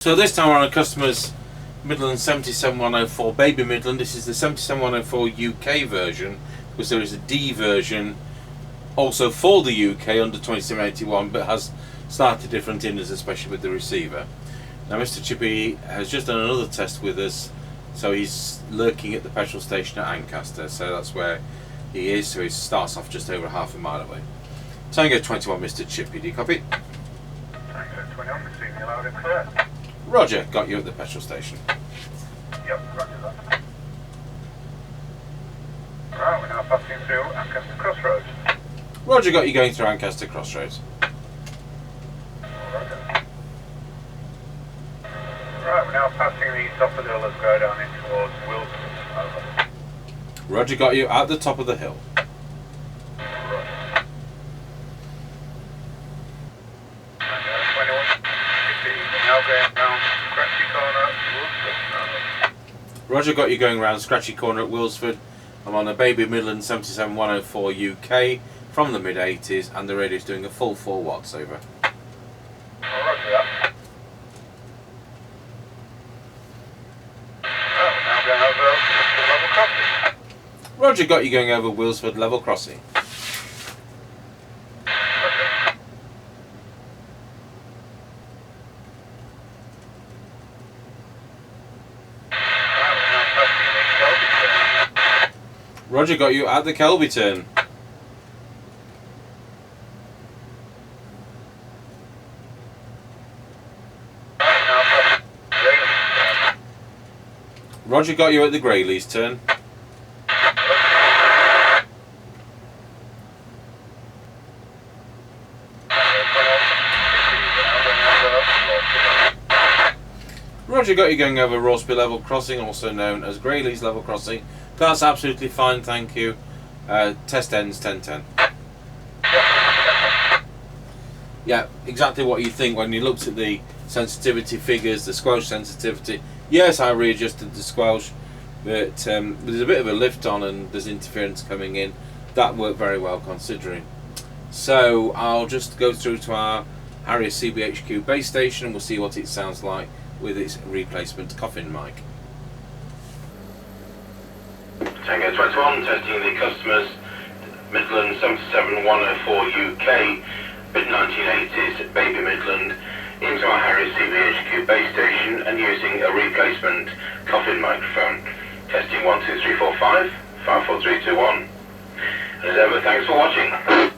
So this time we're on a customer's Midland 77104 Baby Midland. This is the 77104 UK version, because there is a D version also for the UK under 2781, but has slightly different inners, especially with the receiver. Now Mr. Chippie has just done another test with us, so he's lurking at the petrol station at Ancaster, so that's where he is. So he starts off just over half a mile away. Tango 21, Mr. Chippie, do you copy? Tango 21, receiving you loud and clear. Roger, got you at the petrol station. Yep, roger that. Right, we're now passing through Ancaster Crossroads. Roger, got you going through Ancaster Crossroads. Roger. Right, we're now passing the top of the hill as we go down in towards Wilson. Over. Roger, got you at the top of the hill. Roger. Tango 21, Chippie, we're now going down Scratchy Corner, Wilson. Roger, got you going around Scratchy Corner at Wilsford. I'm on a Baby Midland 77104 UK from the mid-80s, and the radio's doing a full 4 watts over. Roger that. Right, we're now going over to level crossing. Roger, got you going over Wilsford level crossing. Roger, got you at the Kelby turn. Roger, got you at the Greyleys turn. Roger, got you going over Rossby level crossing, also known as Greyleys level crossing. That's absolutely fine, thank you. Test ends 10:10. Yeah, exactly what you think when you looked at the sensitivity figures, the squelch sensitivity. Yes, I readjusted the squelch, but there's a bit of a lift on and there's interference coming in. That worked very well considering. So I'll just go through to our Harrier CBHQ base station and we'll see what it sounds like with its replacement coffin mic. Tango 21, testing the customer's Midland 77104 UK mid-1980s Baby Midland into our Harrier CBHQ base station and using a replacement coffin microphone. Testing 1 2 3 4 5 5 4 3 2 1. And as ever, thanks for watching.